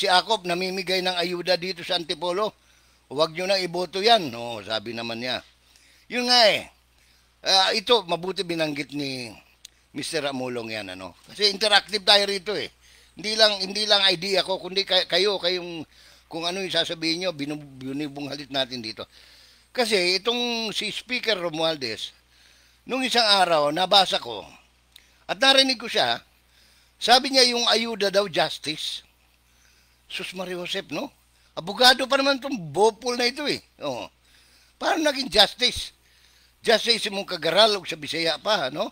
si Akop namimigay ng ayuda dito sa Antipolo. Huwag nyo nang iboto yan. No, sabi naman niya. Yun nga eh. Ito, mabuti binanggit ni Mr. Amulong yan. Ano? Kasi interactive tayo rito eh. Hindi lang idea ko, kundi kayong kung ano yung sasabihin nyo, binubunghalit natin dito. Kasi itong si Speaker Romualdez, nung isang araw, nabasa ko, at narinig ko siya, sabi niya yung ayuda daw justice. Sus Maria Josep, no? Abogado pa naman itong bopol na ito eh. Oh. Paano naging justice? Justice mong kagaral o sa Bisaya pa, no?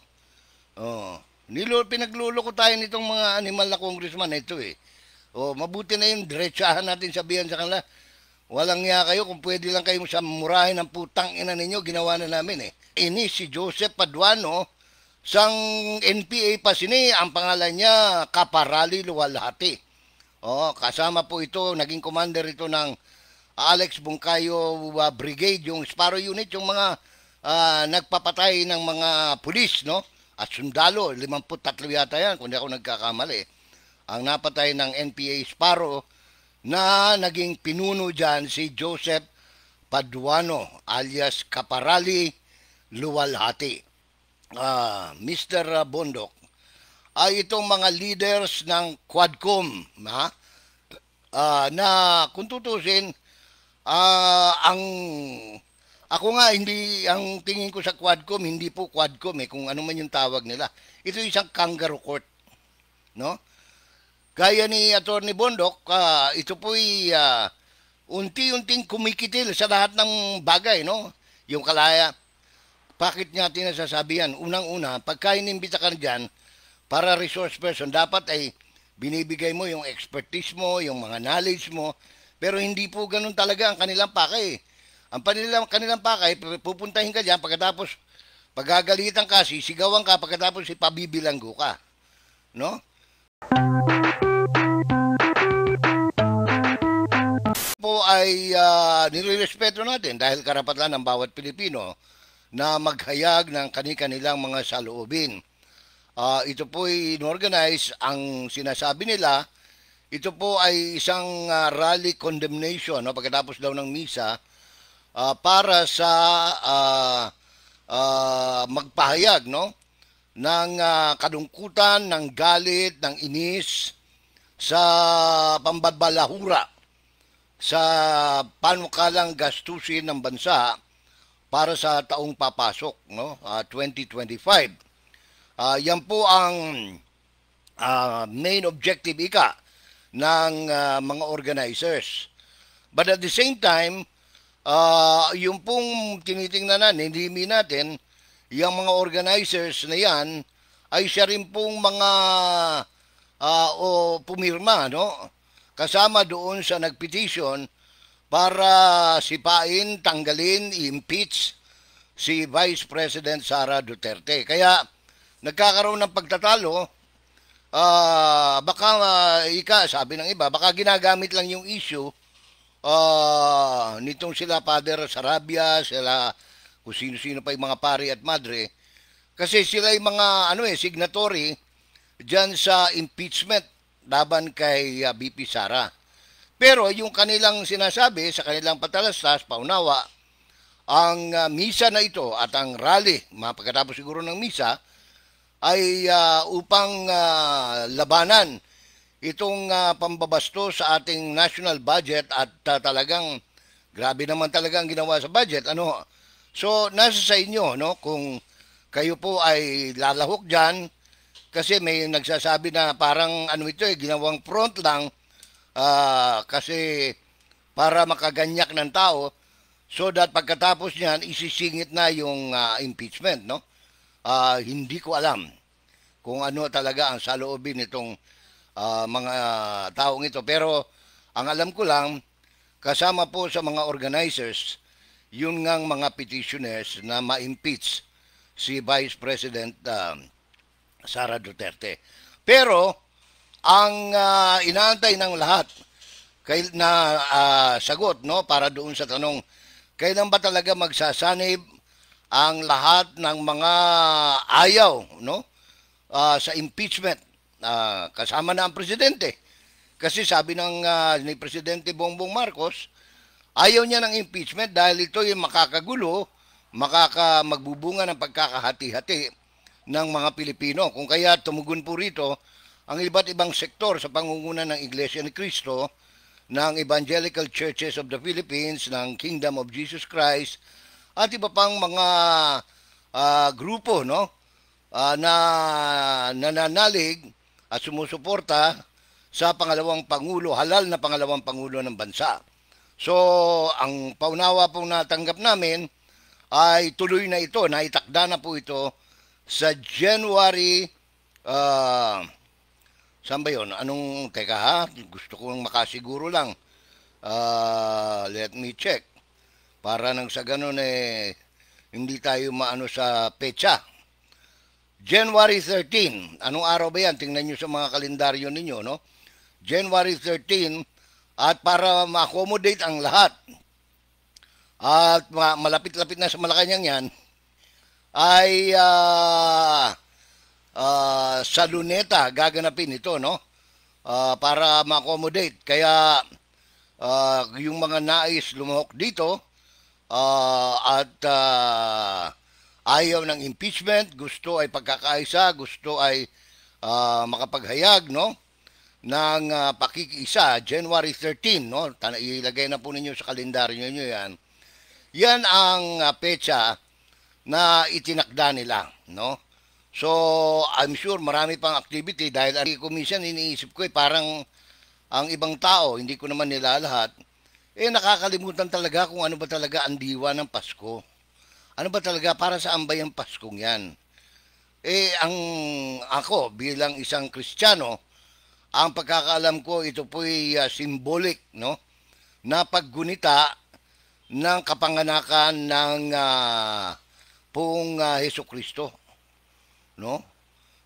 Oh. Pinagluloko tayo nitong mga animal na congressman na ito eh. Oh, mabuti na yung diretsahan natin sabihan sa kanila. Walang niya kayo kung pwede lang kayo sa murahin ng putang ina ninyo, ginawa na namin eh. Ini si Joseph Paduano, sang NPA pa sini, ang pangalan niya Kaparali Luwalhati. Oh, kasama po ito, naging commander ito ng Alex Bungkayo Brigade, yung Sparrow Unit, yung mga nagpapatay ng mga pulis, no? At sundalo, 53 yata yan, kung di ako nagkakamali. Ang napatay ng NPA Sparrow na naging pinuno dyan si Joseph Paduano alias Kaparali Luwalhati. Mr. Bondok, ay itong mga leaders ng Quadcom na kung tutusin, ako nga hindi, ang tingin ko sa Quadcom, hindi po Quadcom eh, kung ano man yung tawag nila. Ito isang kangaroo court, no? Gaya ni Attorney Bondok, ito po'y unti-unting kumikitil sa lahat ng bagay, no? Yung kalaya. Bakit niya tinasasabi yan? Unang-una, pagka inimbita ka dyan, para resource person, dapat ay binibigay mo yung expertise mo, yung mga knowledge mo, pero hindi po ganun talaga ang kanilang pakay. Ang kanilang pakay, pupuntahin ka dyan, pagkatapos pagagalitan ka, sisigawan ka, pagkatapos ipabibilanggo ka. No? Po ay nirerespeto natin dahil karapatan ng bawat Pilipino na maghayag ng kanilang mga saloobin. Ito po ay inorganize, ang sinasabi nila, ito po ay isang rally condemnation, no? Pagkatapos daw ng misa, para sa magpahayag, no? Ng kadungkutan, ng galit, ng inis, sa pambabalahura, sa panukalang gastusin ng bansa para sa taong papasok, no? 2025. Yan po ang main objective ng mga organizers. But at the same time, yung pong tinitingnan natin, yung mga organizers na yan, ay siya rin pong mga pumirma, no? Kasama doon sa nagpetition para sipain, tanggalin, impeach si Vice President Sara Duterte. Kaya nagkakaroon ng pagtatalo, baka sabi ng iba, baka ginagamit lang yung issue nitong sila Father Sarabia, sila kung sino-sino pa yung mga pari at madre, kasi sila yung mga signatory dyan sa impeachment laban kay BP Sara. Pero yung kanilang sinasabi sa kanilang patalastas, paunawa, ang misa na ito at ang rally, pagkatapos siguro ng misa, ay upang labanan itong pambabasto sa ating national budget at talagang grabe naman talaga ang ginawa sa budget. So nasa sa inyo, no, kung kayo po ay lalahok diyan, kasi may nagsasabi na parang ito ginawang front lang kasi para makaganyak ng tao, so that pagkatapos niyan isisingit na yung impeachment, no? Hindi ko alam kung ano talaga ang saloobin nitong mga taong ito. Pero ang alam ko lang, kasama po sa mga organizers, yun ngang mga petitioners na ma-impeach si Vice President Sara Duterte. Pero ang inaantay ng lahat na sagot, no, para doon sa tanong, kailan ba talaga magsasanib ang lahat ng mga ayaw, no, sa impeachment, kasama na ang presidente. Kasi sabi ni Presidente Bongbong Marcos, ayaw niya ng impeachment dahil ito yung makakagulo, magbubunga ng pagkakahati-hati ng mga Pilipino. Kung kaya tumugon po rito ang iba't ibang sektor sa pangunguna ng Iglesia ni Cristo, ng Evangelical Churches of the Philippines, ng Kingdom of Jesus Christ, at iba pang mga grupo, no, na nananalig at sumusuporta sa pangalawang pangulo, halal na pangalawang pangulo ng bansa. So, ang paunawa pong natanggap namin ay tuloy na ito, naitakda na po ito sa January, saan ba yun? Teka ha, gusto kong makasiguro lang. Let me check. Para nang sa ganun hindi tayo maano sa petsa. January 13. Anong araw ba yan? Tingnan nyo sa mga kalendaryo ninyo, no? January 13. At para ma-accommodate ang lahat, at malapit-lapit na sa Malacanang yan, ay sa Luneta gaganapin ito, no? Para ma-accommodate. Kaya yung mga nais lumahok dito at ayaw ng impeachment, gusto ay pagkakaisa, gusto ay makapaghayag, no, ng pakikiisa, January 13, no? Ilagay na po ninyo sa kalendaryo niyo yan. Yan ang petsa na itinakda nila, no? So, I'm sure marami pang activity dahil minsan iniisip ko parang ang ibang tao, hindi ko naman nila lahat, nakakalimutan talaga kung ano ba talaga ang diwa ng Pasko. Ano ba talaga, para saan ba yung Paskong yan? Ako bilang isang Kristiyano, ang pagkakaalam ko, ito po'y symbolic, no? Na paggunita ng kapanganakan ng pong Hesus Kristo, no?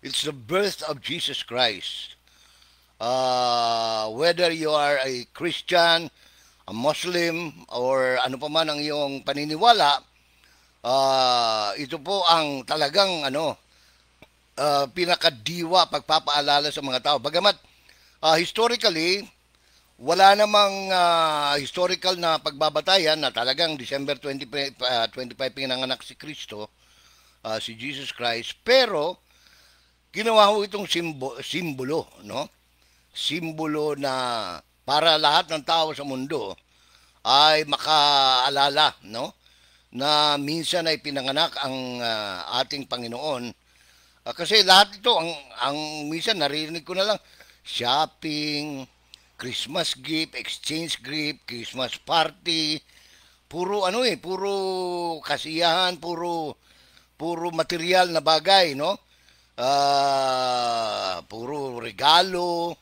It's the birth of Jesus Christ. Whether you are a Christian, a Muslim, or ano pa man ang iyong paniniwala, ito po ang talagang pinakadiwa pagpapaalala sa mga tao. Bagamat historically, wala namang historical na pagbabatayan na talagang December 25 pinanganak si Kristo, si Jesus Christ, pero ginawa ho itong simbolo, no? Simbolo na para lahat ng tao sa mundo ay makaalala, no, na minsan ay pinanganak ang ating Panginoon. Kasi lahat ito, ang minsan naririnig ko na lang, shopping, Christmas gift, exchange gift, Christmas party, puro puro kasiyahan, puro material na bagay, no? Puro regalo,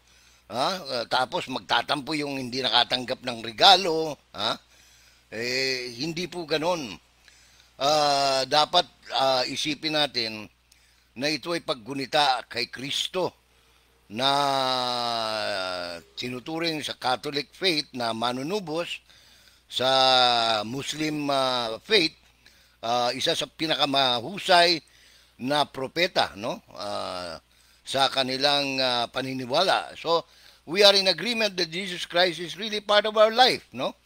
tapos magtatampo yung hindi nakatanggap ng regalo, hindi po ganon. Dapat isipin natin na ito ay paggunita kay Kristo na tinuturing sa Catholic faith na manunubos, sa Muslim faith, isa sa pinakamahusay na propeta, no? Sa kanilang paniniwala. So, we are in agreement that Jesus Christ is really part of our life, no?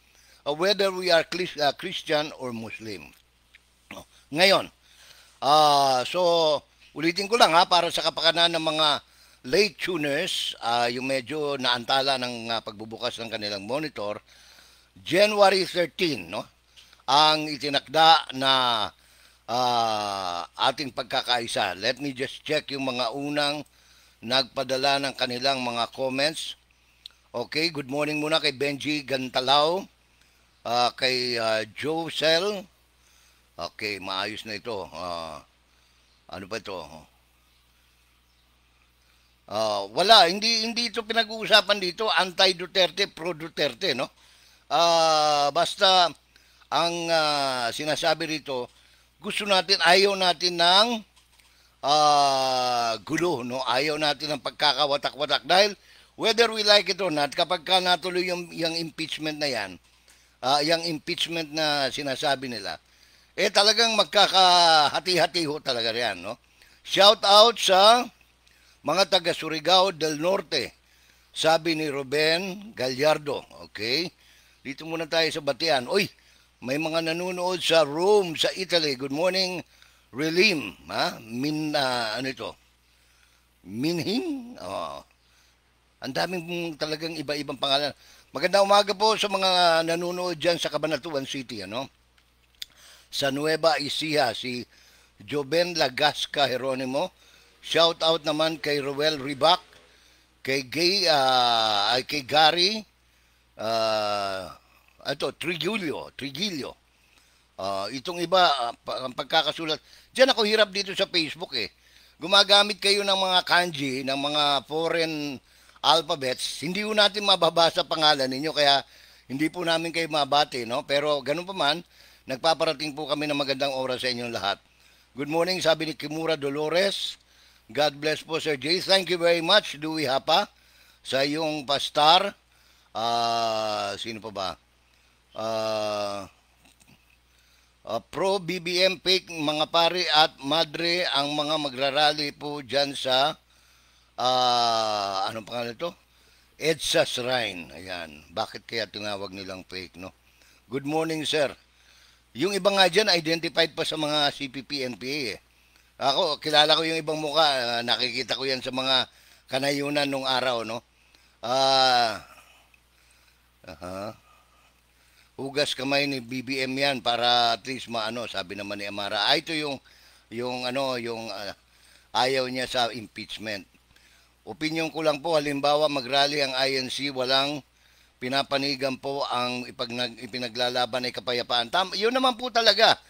Whether we are Christian or Muslim. No? Ngayon, so, ulitin ko lang para sa kapakanan ng mga late tuners, yung medyo naantala ng pagbubukas ng kanilang monitor, January 13, no? Ang itinakda na ating pagkakaisa. Let me just check yung mga unang nagpadala ng kanilang mga comments. Okay, good morning muna kay Benji Gantalao, kay Joe Sel. Okay, maayos na ito. Ano pa ito? Wala, hindi ito pinag-uusapan dito, anti-Duterte, pro-Duterte, no? Basta ang sinasabi rito, gusto natin, ayaw natin ng gulo, no? Ayaw natin ng pagkakawatak-watak dahil whether we like it or not, kapag ka natuloy yung impeachment na yan, yung impeachment na sinasabi nila, talagang magkakahati-hati ho talaga yan, no? Shout out sa mga taga Surigao del Norte, Sabi ni Ruben Gallardo. Okay? Dito muna tayo sa Batian. Uy, may mga nanonood sa Rome, sa Italy. Good morning, Relim. Ha? Ano ito? Minhing? Oh. Ang daming talagang iba-ibang pangalan. Magandang umaga po sa mga nanonood dyan sa Cabanatuan City. Ano? Sa Nueva Ecija, si Joben Lagasca Jeronimo. Shout out naman kay Roel Ribac, kay Gary, Trigilio. Itong iba, ang pagkakasulat. Diyan ako hirap dito sa Facebook eh. Gumagamit kayo ng mga kanji, ng mga foreign alphabets. Hindi po natin mababasa pangalan ninyo, kaya hindi po namin kayo mabati, no? Pero ganun pa man, nagpaparating po kami ng magandang oras sa inyong lahat. Good morning, sabi ni Kimura Dolores. God bless po, Sir Jay. Thank you very much, Dewey Hapa, sa iyong pastar. Sino pa ba? Pro BBM fake mga pare at madre ang mga magrarally po dyan sa anong pangalan ito? EDSA Shrine. Ayan. Bakit kaya tinawag nilang fake, no? Good morning, sir. Yung iba nga dyan, identified pa sa mga CPP, NPA eh. Ako, kilala ko yung ibang muka. Nakikita ko yan sa mga kanayunan nung araw, no? Hugas kamay ni BBM yan para at least maano, sabi naman ni Amara. Ito yung ayaw niya sa impeachment. Opinyon ko lang po, halimbawa magrally ang INC, walang pinapanigan po ang ipinaglalaban ay kapayapaan. Yun naman po talaga.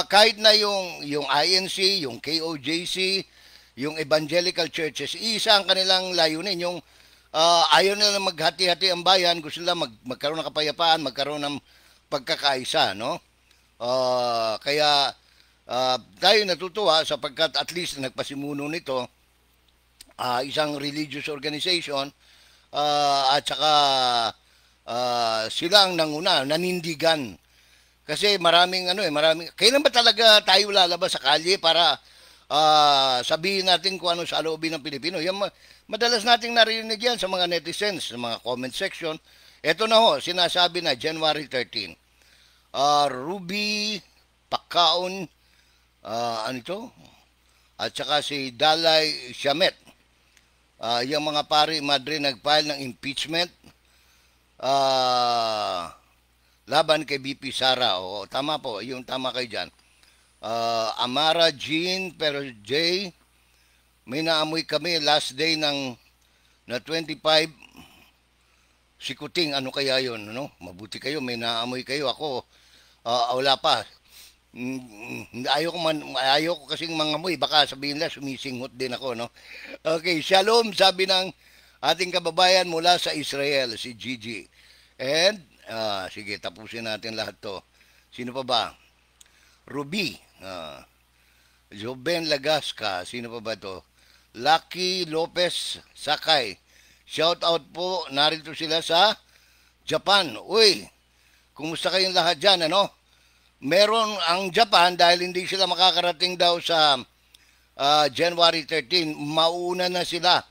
Kahit na yung INC, yung KOJC, yung evangelical churches, isa ang kanilang layunin. Yung ayaw nila maghati-hati ang bayan, gusto nila magkaroon ng kapayapaan, magkaroon ng pagkakaisa, no? Kaya tayo natutuwa sapagkat at least nagpasimuno nito isang religious organization at saka sila ang nanguna, nanindigan. Kasi maraming kailan ba talaga tayo lalabas sa kalye para sabihin natin kung ano sa loobin ng Pilipino? Yan, madalas nating narinig yan sa mga netizens, sa mga comment section. Ito na ho, sinasabi na January 13. Ruby Pakaon, at saka si Dalai Shamet. Yung mga pari madre nag-file ng impeachment laban kay BP Sara. O, tama po, yung tama kayo dyan. Amara Jean, pero Jay, may naamoy kami last day na 25 sikuting. Ano kaya yun? No? Mabuti kayo, may naamoy kayo. Ako, wala pa. Ayaw ko kasing mangamoy. Baka sabihin nila, sumisinghot din ako. No? Okay, shalom, sabi ng ating kababayan mula sa Israel, si Gigi. And, sige, tapusin natin lahat to. Sino pa ba? Ruby. Joben Lagasca. Sino pa ba to? Lucky Lopez Sakay. Shout out po. Narito sila sa Japan. Uy, kumusta kayong lahat dyan, ano? Meron ang Japan dahil hindi sila makakarating daw sa January 13. Mauna na sila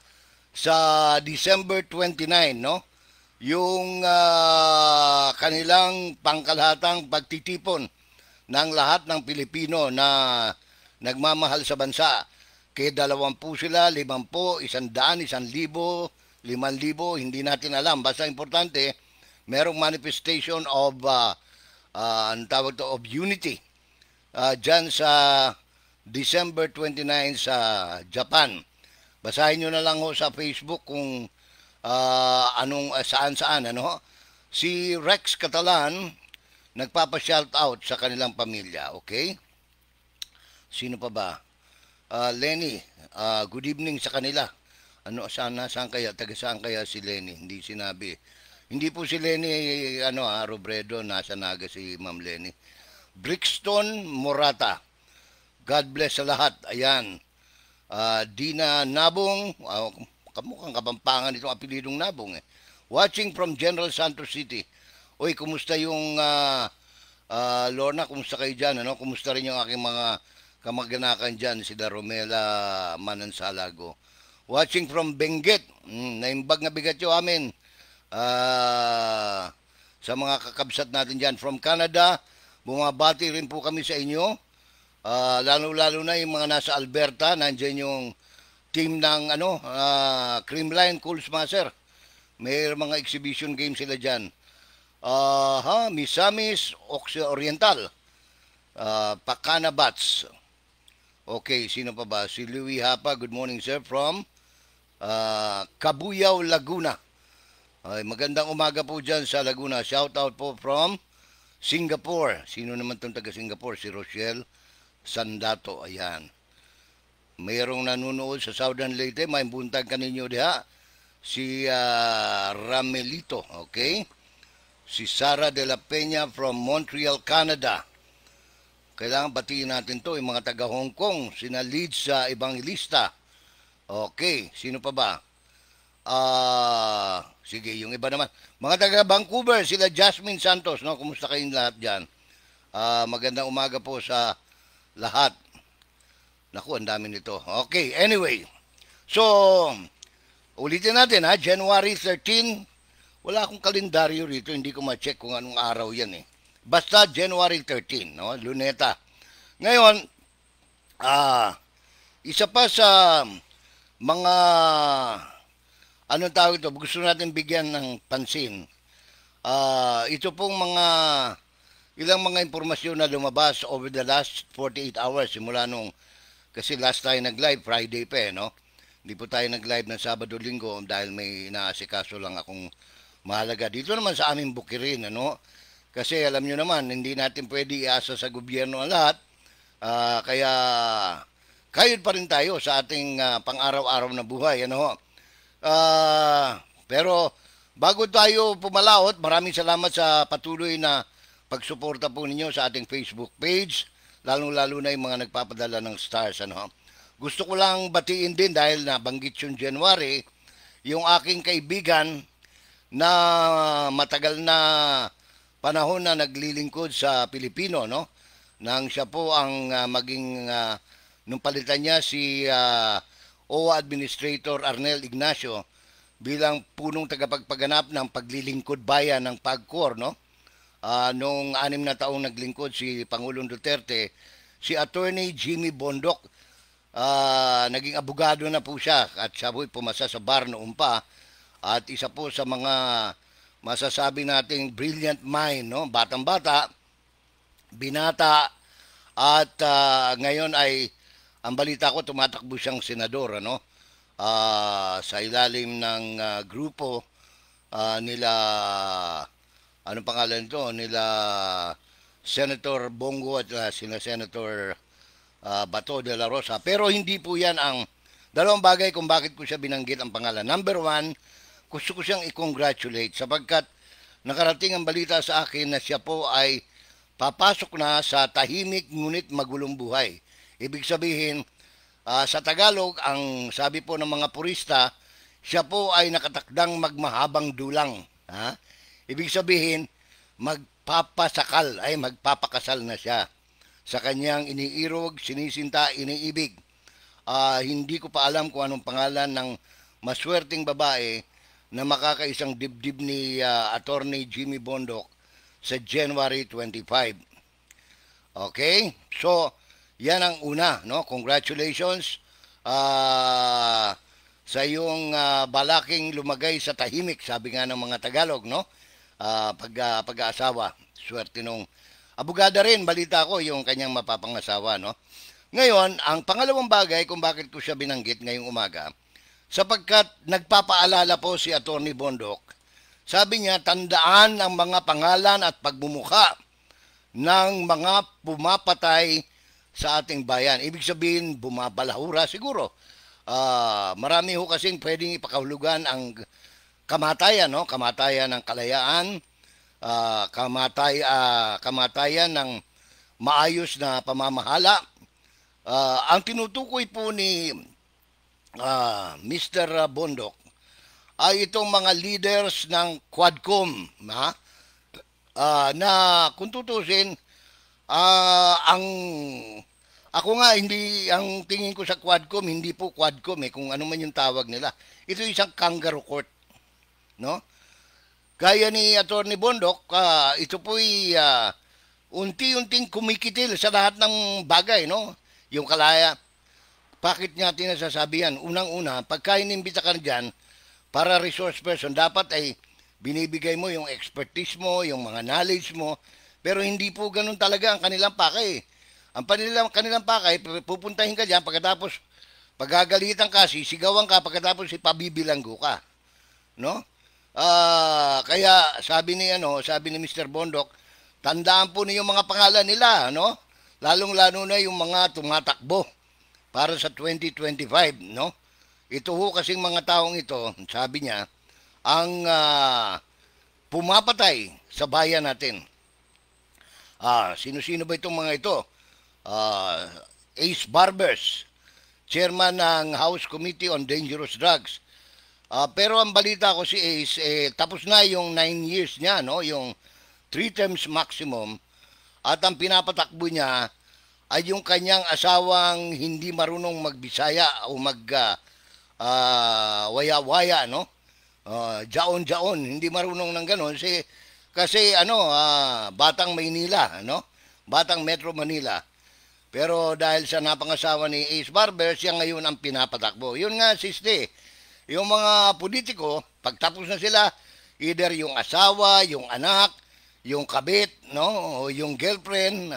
sa December 29, no? Yung kanilang pangkalahatang pagtitipon ng lahat ng Pilipino na nagmamahal sa bansa. Kaya 20 sila, 50, 100, 1,000, 5,000, hindi natin alam. Basta importante, merong manifestation of ang tawag to, of unity dyan sa December 29 sa Japan. Basahin nyo na lang ho sa Facebook kung saan-saan, ano? Si Rex Catalan nagpapa-shout out sa kanilang pamilya, okay? Sino pa ba? Lenny, good evening sa kanila. Saan kaya? Taga saan kaya si Lenny? Hindi sinabi. Hindi po si Lenny, Robredo, nasa Naga si Ma'am Lenny. Brixton Morata. God bless sa lahat. Ayan. Dina Nabong, kamukhang kapampangan itong apelidong Nabong eh. Watching from General Santos City. Uy, kumusta yung Lorna, kumusta kayo dyan? Ano? Kumusta rin yung aking mga kamag-anakan dyan, sila Romela Manansalago. watching from Benguet. Naimbag nga bigat yo amin. Sa mga kakabsat natin dyan from Canada, bumabati rin po kami sa inyo. Lalo-lalo na yung mga nasa Alberta, nandiyan yung team ng Creamline Coolsmaster. May mga exhibition games sila dyan. Misamis Oriental. Pakana Bats. Okay, sino pa ba? Si Louis Hapa, good morning sir, from Cabuyao, Laguna. Magandang umaga po dyan sa Laguna. Shout out po from Singapore. Sino naman itong taga Singapore? Si Rochelle Sandato. Ayan. Mayroong nanonood sa Southern Leyte. May buntag kaninyo diha. Si Ramelito. Okay. Si Sara de la Peña from Montreal, Canada. Kailangan batiin natin to. Yung mga taga Hong Kong. Sina Leeds sa Evangelista. Okay. Sino pa ba? Sige, yung iba naman. Mga taga Vancouver, sila Jasmine Santos, no? Kumusta kayong lahat dyan? Magandang umaga po sa lahat. Naku, ang dami nito. Okay, anyway. So, ulitin natin ha, January 13. Wala akong kalendaryo rito, hindi ko ma-check kung anong araw yan eh. Basta January 13, no? Luneta. Ngayon, isa pa sa mga anong tawag ito, gusto natin bigyan ng pansin. Ito pong ilang mga impormasyon na lumabas over the last 48 hours simula nung, kasi last tayo nag-live, Friday pa no? Hindi po tayo nag-live ng Sabado-Linggo dahil may inaasikaso lang akong mahalaga. Dito naman sa aming bukirin, ano? Kasi alam nyo naman, hindi natin pwede iasa sa gobyerno ang lahat. Kaya kayod pa rin tayo sa ating pang-araw-araw na buhay, ano? Pero bago tayo pumalaot, maraming salamat sa patuloy na pagsuporta po ninyo sa ating Facebook page, lalong-lalo na yung mga nagpapadala ng stars. Ano? Gusto ko lang batiin din dahil nabanggit yung January, yung aking kaibigan na matagal na panahon na naglilingkod sa Pilipino, no? Nang siya po ang nung palitan niya si OWA Administrator Arnel Ignacio bilang punong tagapagpaganap ng paglilingkod bayan ng PAGCOR, no? Noong 6 na taong naglingkod si Pangulong Duterte, si Attorney Jimmy Bondoc, naging abogado na po siya at siya po'y pumasa sa bar noon pa at isa po sa mga masasabi nating brilliant mind, no? Batang-bata, binata at ngayon ay ang balita ko, tumatakbo siyang senador, ano? Sa ilalim ng grupo nila, ano pangalan ito? Nila Senator Bongo at sina Senator Bato de la Rosa. Pero hindi po yan ang dalawang bagay kung bakit ko siya binanggit ang pangalan. Number one, gusto ko siyang i-congratulate sapagkat nakarating ang balita sa akin na siya po ay papasok na sa tahimik ngunit magulong buhay. Ibig sabihin, sa Tagalog, ang sabi po ng mga purista, siya po ay nakatakdang magmahabang dulang. Ibig sabihin, magpapakasal na siya sa kanyang iniirog, sinisinta, iniibig. Hindi ko pa alam kung anong pangalan ng maswerteng babae na makakaisang dibdib ni Attorney Jimmy Bondoc sa January 25. Okay? So, yan ang una, no? Congratulations sa iyong balaking lumagay sa tahimik, sabi nga ng mga Tagalog, no? Pag-aasawa. Swerte nung abogada rin, balita ko yung kanyang mapapangasawa, no? Ngayon, ang pangalawang bagay kung bakit ko siya binanggit ngayong umaga, sapagkat nagpapaalala po si Attorney Bondoc, sabi niya, tandaan ang mga pangalan at pagmumukha ng mga pumapatay sa ating bayan. Ibig sabihin, bumabalahura siguro. Marami ho kasing pwedeng ipakahulugan ang kamatayan, no? Kamatayan ng kalayaan, kamatayan ng maayos na pamamahala. Ang tinutukoy po ni Mr. Bondoc ay itong mga leaders ng Quadcom, na kung tutusin, Ako nga, hindi, ang tingin ko sa Quadcom, hindi po Quadcom kung ano man yung tawag nila. Ito isang kangaroo court, no? Gaya ni Attorney Bondok, ito po'y unti-unting kumikitil sa lahat ng bagay, no? Yung kalaya, bakit niya tinasasabi yan? Unang-una, pagka inimbita ka dyan, para resource person, dapat ay binibigay mo yung expertise mo, yung mga knowledge mo, pero hindi po ganun talaga ang kanilang pakay. Ang kanilang pakay, pupuntahin ka dyan, pagkatapos pagagalitan ka, sisigawan ka, pagkatapos ipabibilanggo ka. No? Kaya sabi ni Mr. Bondok, tandaan po niyo yung mga pangalan nila, no? Lalong-lalo na yung mga tumatakbo para sa 2025, no? Ito ho kasing mga taong ito, sabi niya, ang pumapatay sa bayan natin. Sino-sino ba itong mga ito? Ace Barbers, chairman ng House Committee on Dangerous Drugs. Pero ang balita ko si Ace, tapos na yung 9 years niya, no? Yung 3 terms maximum. At ang pinapatakbo niya ay yung kanyang asawang hindi marunong magbisaya o waya-waya, no? Jaon-jaon, hindi marunong ng ganun. Kasi Batang Maynila, no? Batang Metro Manila. Pero dahil sa napangasawa ni Ace Barber, siya ngayon ang pinapatakbo. Yun nga, siste. Yung mga politiko, pagtapos na sila, either yung asawa, yung anak, yung kabit, no, o yung girlfriend,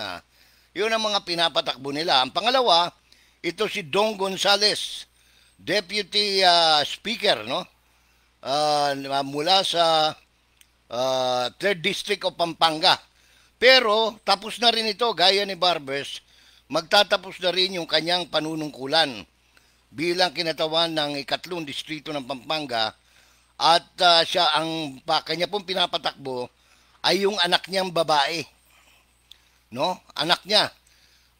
yun ang mga pinapatakbo nila. Ang pangalawa, ito si Dong Gonzales, Deputy Speaker, no, mula sa 3rd District of Pampanga. Pero tapos na rin ito, gaya ni Barbers, magtatapos na rin yung kanyang panunungkulan bilang kinatawan ng 3 distrito ng Pampanga, at kanya pong pinapatakbo ay yung anak niyang babae, no? Anak niya.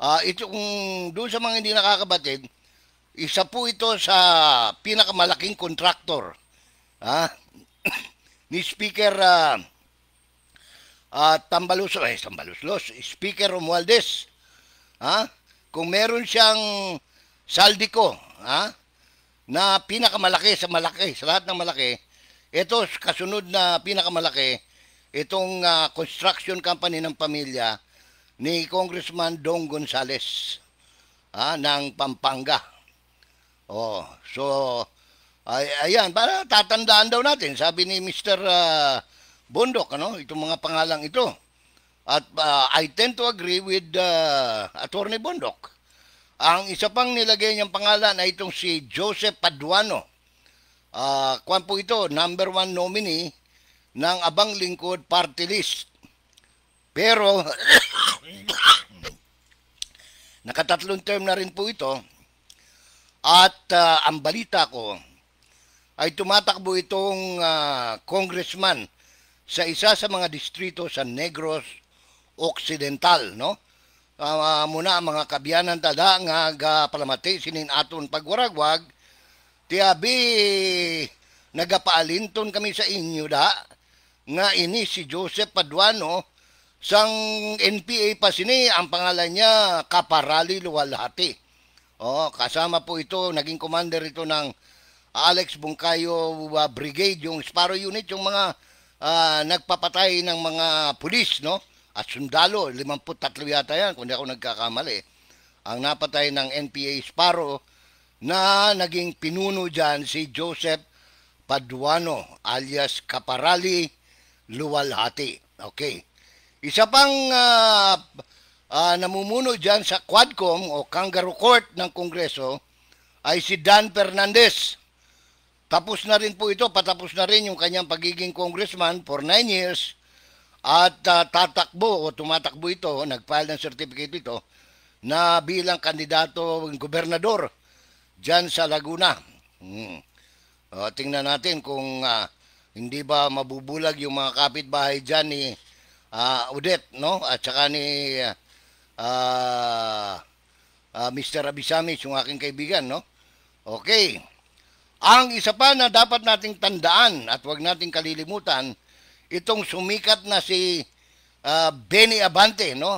Ito kung doon sa mga hindi nakakabatid, isa po ito sa pinakamalaking kontraktor ni Speaker Tambaluslos, Speaker Romualdez. Kung meron siyang Saldico, na pinakamalaki sa lahat ng malaki, ito kasunod na pinakamalaki, itong construction company ng pamilya ni Congressman Dong Gonzales ng Pampanga. Ayan, para tatandaan daw natin, sabi ni Mr. Bondok, itong mga pangalang ito. At I tend to agree with Attorney Bondok. Ang isa pang nilagay niyang pangalan ay itong si Joseph Paduano. Kwan po ito, number 1 nominee ng Abang Lingkod Party List. Pero, nakatatlong term na rin po ito. At ang balita ko ay tumatakbo itong congressman sa isa sa mga distrito sa Negros Occidental, no? Muna mga kabyanan tada nga palamati sinin aton pagwaragwag, tiabi nagapaalinton kami sa inyo nga ini si Joseph Paduano sang NPA pa sini, ang pangalan niya Kaparali Luwalhati. Kasama po ito, naging commander ito ng Alex Bungkayo Brigade, yung Sparrow Unit, yung mga nagpapatay ng mga pulis, no? At sundalo, 53 yata yan, kung di ako nagkakamali. Ang napatay ng NPA Sparrow na naging pinuno dyan si Joseph Paduano alias Kaparali Luwalhati. Okay. Isa pang namumuno dyan sa Quadcom o Kangaroo Court ng Kongreso ay si Dan Fernandez. Tapos na rin po ito, patapos na rin yung kanyang pagiging congressman for 9 years. At tumatakbo ito, nag-file ng certificate ito na bilang kandidato gobernador dyan sa Laguna. Tingnan natin kung hindi ba mabubulag yung mga kapitbahay dyan ni Odette, no? At saka ni Mr. Abisamis, yung aking kaibigan, no? Okay. Ang isa pa na dapat nating tandaan at huwag nating kalilimutan, itong sumikat na si Benny Abante, no?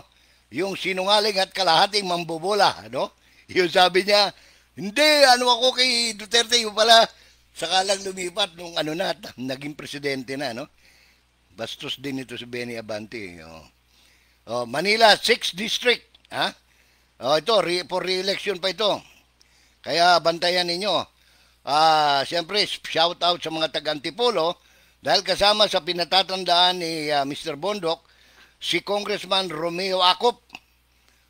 yung sinungaling at kalahating mambobola, no? Yung sabi niya, hindi, ano ako kay Duterte, yung pala, saka lang lumipat nung ano na, naging presidente na, no? Bastos din ito si Benny Abante. Oh. Oh, Manila, 6th District. Ha? Oh, ito, for re-election pa ito. Kaya bantayan ninyo. Siyempre, shout out sa mga taga-Antipolo dahil kasama sa pinatatandaan ni Mr. Bondok, si Congressman Romeo Acop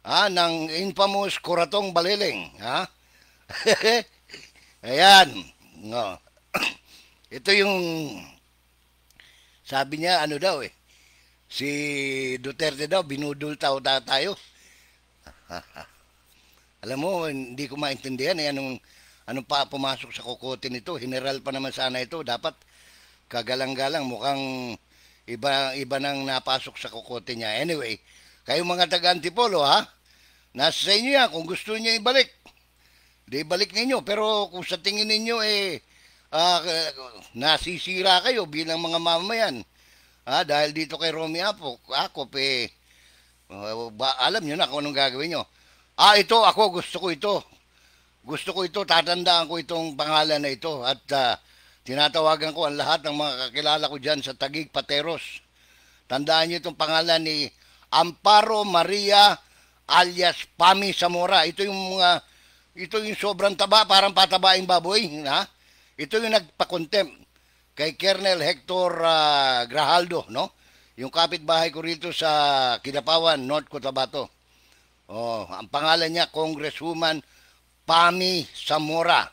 ng infamous Kuratong Baliling. Ha? Ayan. No. Ito yung sabi niya, ano daw eh, si Duterte daw, binudol tayo. Alam mo, hindi ko maintindihan eh, anong pa pumasok sa kokote nito. General pa naman sana ito. Dapat kagalang-galang, mukhang iba nang napasok sa kokote niya. Anyway, kayo mga taga-Antipolo ha, nasa sa inyo yan. Kung gusto niyo ibalik, di balik ninyo. Pero kung sa tingin ninyo nasisira kayo bilang mga mamamayan, dahil dito kay Romy Acop alam nyo na kung anong gagawin nyo. Ito, ako gusto ko ito. Gusto ko ito, tatandaan ko itong pangalan na ito. At tinatawagan ko ang lahat ng mga kakilala ko dyan sa Taguig, Pateros. Tandaan nyo itong pangalan ni Amparo Maria alias Pami Zamora. Ito yung sobrang taba, parang patabaing baboy. Ha? Ito yung nagpa-contempt kay Colonel Hector Grajaldo, no? Yung kapitbahay ko rito sa Kidapawan, North Cotabato. Oh, ang pangalan niya Congresswoman Pami Zamora.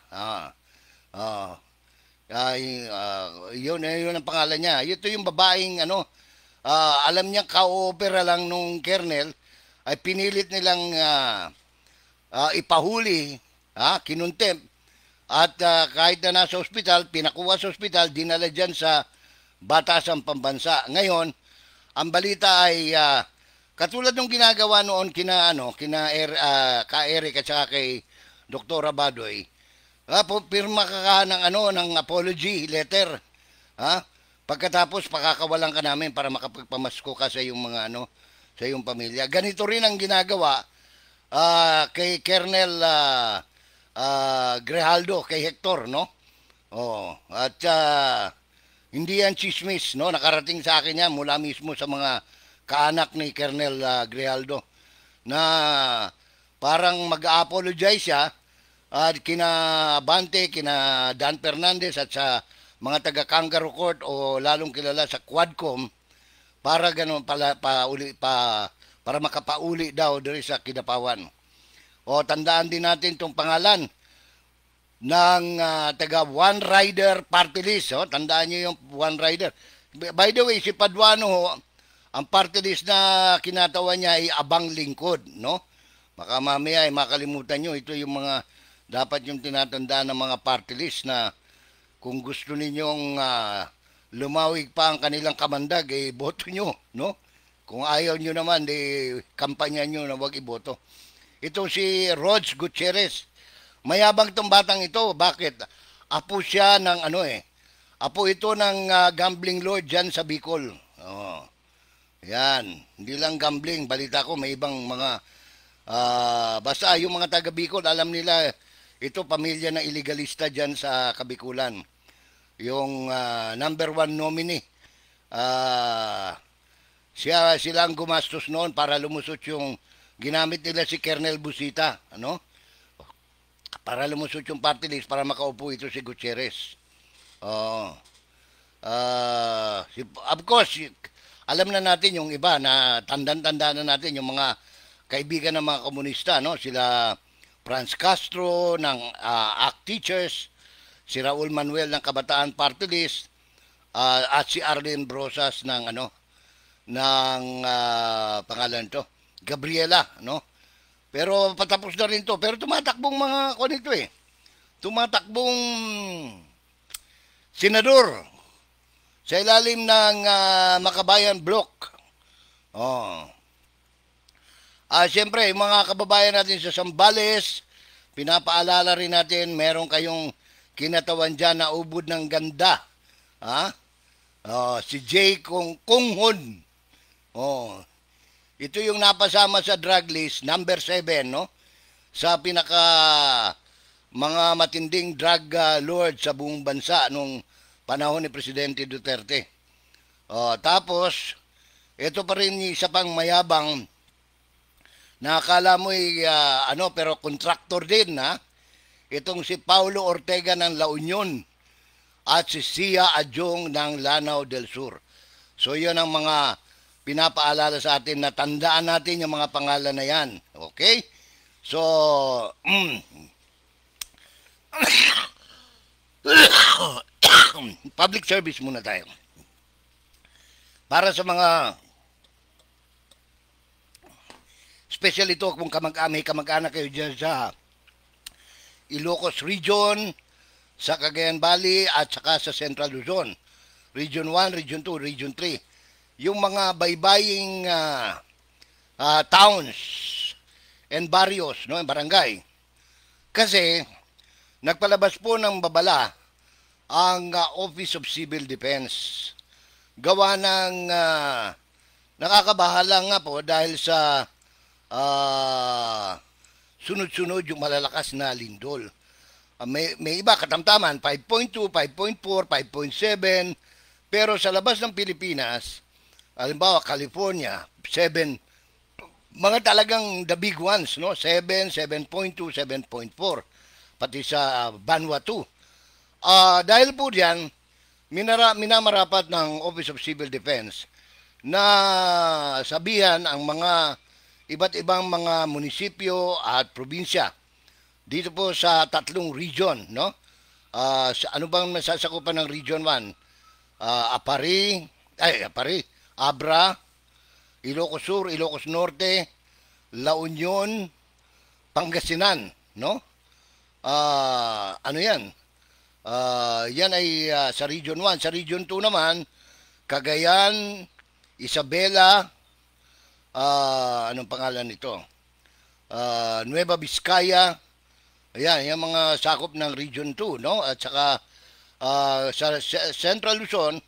Yun ang pangalan niya. Ito yung babaeng alam niya ka-opera lang nung Colonel ay pinilit nilang ipahuli, kinontempt. At kahit na nasa ospital, pinakuha sa ospital, dinala dyan sa Batasan Pambansa. Ngayon, ang balita ay katulad ng ginagawa noon kina Eric at saka kay Dr. Abadoy. Pirma ka ng apology letter. Pagkatapos pakakawalan ka namin para makapagpamasko ka sa iyong sa iyong pamilya. Ganito rin ang ginagawa kay Colonel Grijaldo, kay Hector, no? At hindi yan chismis, no? Nakarating sa akin yan mula mismo sa mga kaanak ni Colonel Grijaldo na parang mag-apologize siya kina Abante, kina Dan Fernandez at sa mga taga Kangaroo Court o lalong kilala sa Quadcom para ganun para makapauli daw diri sa Kidapawan. Tandaan din natin itong pangalan ng taga One Rider Party List. Tandaan nyo yung One Rider. By the way, si Paduano, ang party list na kinatawan niya ay Abang Lingkod, no? Baka mamaya ay makalimutan nyo, ito yung mga dapat yung tinatandaan ng mga party list na kung gusto ninyong lumawig pa ang kanilang kamandag, boto nyo, no? Kung ayaw nyo naman, kampanya nyo na wag iboto. Ito si Rods Gutierrez. Mayabang tong batang ito. Bakit? Apo siya ng apo ito ng gambling lord dyan sa Bicol. Yan. Hindi lang gambling. Balita ko may ibang mga basta yung mga taga Bicol alam nila ito pamilya na illegalista dyan sa Kabikulan. Yung number 1 nominee. Sila ang gumastos noon para lumusot yung ginamit nila si Colonel Busita, para lumusot yung party list para makaupo ito si Gutierrez. Of course, alam na natin yung iba na tanda na natin yung mga kaibigan ng mga komunista, no? Sila Franz Castro ng ACT Teachers, si Raul Manuel ng Kabataan Party List, at si Arlene Brosas ng pangalan to, Gabriela, no? Pero patapos na rin to. Pero tumatakbong mga nito tumatakbong senador sa ilalim ng Makabayan Block. Siyempre, yung mga kababayan natin sa Zambales, pinapaalala rin natin, meron kayong kinatawan dyan na ubod ng ganda. Si Jay Kunghon. Ito yung napasama sa drug list, number 7, no? Sa pinaka mga matinding drug lord sa buong bansa nung panahon ni Presidente Duterte. Tapos, ito pa rin yung isa pang mayabang na akala mo pero contractor din, ha? Itong si Paulo Ortega ng La Union at si Sia Adjong ng Lanao del Sur. So, yun ang mga pinapaalala sa atin na tandaan natin yung mga pangalan na yan. Okay? So, public service muna tayo. Para sa mga special ito kung may kamag-anak kayo dyan sa Ilocos Region, sa Cagayan Valley at saka sa Central Luzon. Region 1, Region 2, Region 3. Yung mga baybaying towns and barrios, no, barangay. Kasi nagpalabas po ng babala ang Office of Civil Defense. Gawa ng nakakabahala nga po dahil sa sunod-sunod yung malalakas na lindol. May iba katamtaman, 5.2, 5.4, 5.7, pero sa labas ng Pilipinas, halimbawa California, 7, mga talagang the big ones, no? 7, 7.2, 7.4, pati sa Vanuatu. Dahil po diyan, minamarapat ng Office of Civil Defense na sabihan ang mga iba't ibang mga munisipyo at probinsya dito po sa 3 region, no? Ano bang nasasakupan ng Region 1? Apari, Abra, Ilocos Sur, Ilocos Norte, La Union, Pangasinan, no? Ano yan? Yan ay sa Region 1. Sa Region 2 naman, Cagayan, Isabela, anong pangalan nito? Nueva Vizcaya. Ayan, yung mga sakop ng Region 2, no? At saka sa Central Luzon,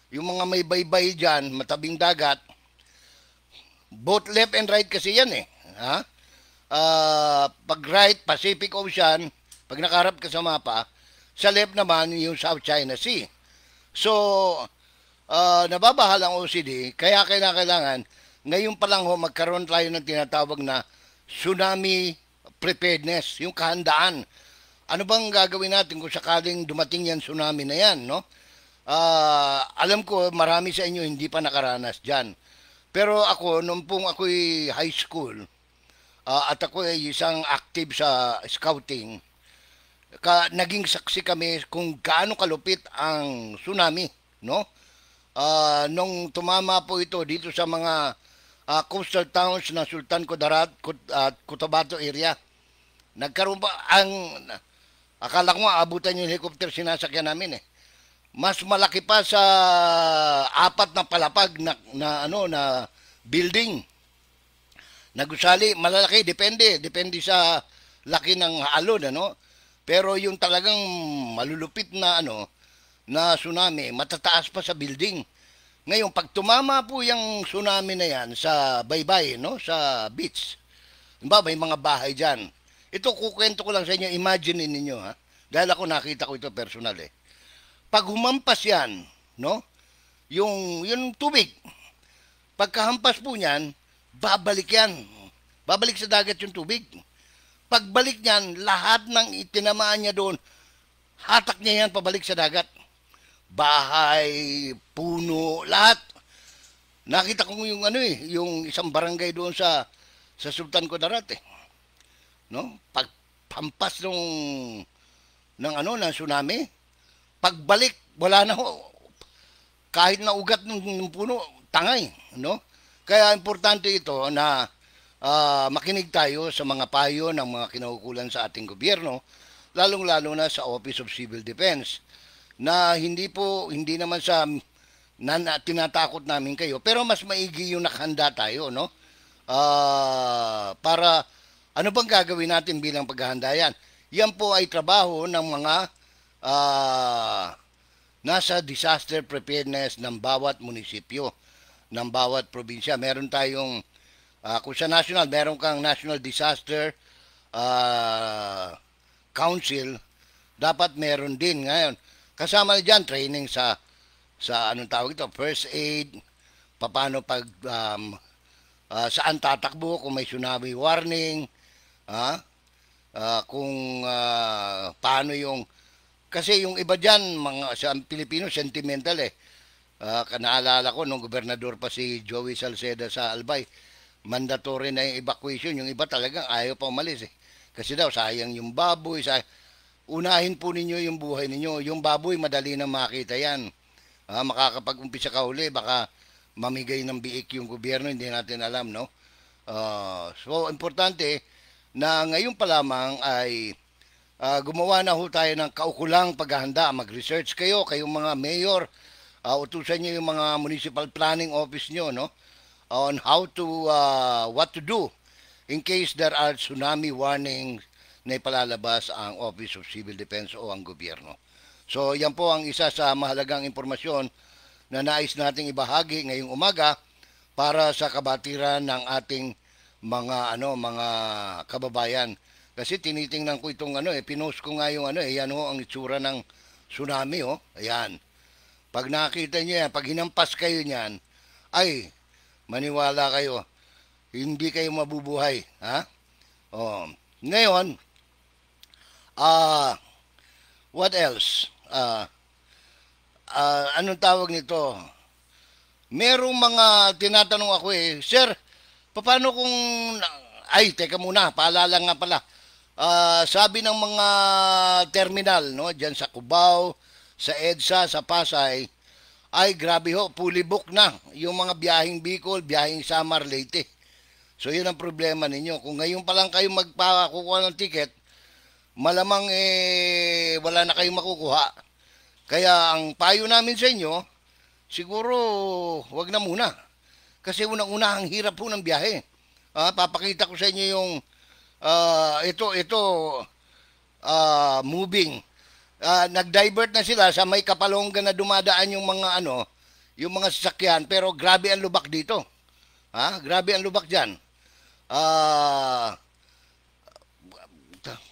yung mga may baybay dyan, matabing dagat, both left and right kasi yan eh. Ha? Pag right, Pacific Ocean, pag nakaharap ka sa mapa, sa left naman yung South China Sea. So, nababahala ang OCD, kaya kailangan, ngayon pa lang magkaroon tayo ng tinatawag na tsunami preparedness, yung kahandaan. Ano bang gagawin natin kung sakaling dumating yan tsunami na yan, no? Alam ko marami sa inyo hindi pa nakaranas dyan. Pero ako, nung pong ako'y high school, at ako ay isang active sa scouting, naging saksi kami kung gaano kalupit ang tsunami, no? Nung tumama po ito dito sa mga coastal towns ng Sultan Kudarat at Cotabato area, nagkaroon pa akala ko abutan yung helicopter sinasakyan namin eh. Mas malaki pa sa 4 na palapag na building. Nagusali, malalaki, depende sa laki ng alon, ano? Pero yung talagang malulupit na na tsunami, matataas pa sa building. Ngayon, pag tumama po yung tsunami na yan sa baybay, no? Sa beach, diba, may mga bahay dyan. Ito, kukwento ko lang sa inyo, imagine ninyo, ha? Dahil ako nakita ko ito personal eh. Pag humampas yan, no? Yung tubig, pagkahampas po niyan, babalik yan. Babalik sa dagat yung tubig. Pagbalik niyan, lahat ng itinamaan niya doon, hatak niya yan pabalik sa dagat. Bahay, puno, lahat. Nakita ko yung yung isang barangay doon sa Sultan Kudarat eh. No? Pagpampas ng tsunami, pagbalik, wala na ho. Kahit na ugat ng puno, tangay, no? Kaya importante ito na makinig tayo sa mga payo ng mga kinaukulan sa ating gobyerno, lalong-lalo na sa Office of Civil Defense, na hindi naman sa tinatakot namin kayo, pero mas maigi yung nakahanda tayo, no? Para ano bang gagawin natin bilang paghahanda yan? Yan po ay trabaho ng mga nasa disaster preparedness ng bawat munisipyo, ng bawat probinsya. Meron tayong Kung sa national, meron kang National Disaster ah, Council, dapat meron din ngayon. Kasama na dyan, training sa anong tawag ito, first aid, paano pag saan tatakbo kung may tsunami warning, ha? Kung paano yung kasi yung iba diyan mga sa Pilipino sentimental eh. Naalala ko nung gobernador pa si Joey Salceda sa Albay, mandatory na yung evacuation, yung iba talagang ayaw pa umalis eh. Kasi daw sayang yung baboy, unahin po ninyo yung buhay ninyo. Yung baboy madali na makita yan. Makakapag-umpisa ka uli, baka mamigay ng biik yung gobyerno, hindi natin alam, no? So, importante na ngayon pa lamang ay gumawa na ho tayo ng kaukulang paghahanda. Mag-research kayo, kayong mga mayor, utusan nyo yung mga municipal planning office nyo, no? On how to, what to do in case there are tsunami warnings na ipalalabas ang Office of Civil Defense o ang gobyerno. So, yan po ang isa sa mahalagang impormasyon na nais nating ibahagi ngayong umaga para sa kabatiran ng ating mga kababayan. Kasi tinitingnan ko itong pinost ko nga yung yan ho ang itsura ng tsunami Ayan. Pag nakita niyo yan, pag hinampas kayo niyan, ay maniwala kayo, hindi kayo mabubuhay, ha? Ngayon, what else? Anong tawag nito? Merong mga tinatanong ako Sir, paano kung teka muna, paalala nga pala. Sabi ng mga terminal, no, diyan sa Cubao, sa EDSA, sa Pasay, ay grabe ho, fully book na yung mga biyaheng Bicol, biyaheng Samar, Leyte. So yun ang problema ninyo. Kung ngayon pa lang kayo magpakukuha ng ticket, malamang wala na kayong makukuha. Kaya ang payo namin sa inyo, siguro wag na muna. Kasi unang-una ang hirap po ng biyahe. Papakita ko sa inyo yung moving. Nag-divert na sila sa may Kapalonga na dumadaan yung mga yung mga sasakyan, pero grabe ang lubak dito. Grabe ang lubak diyan.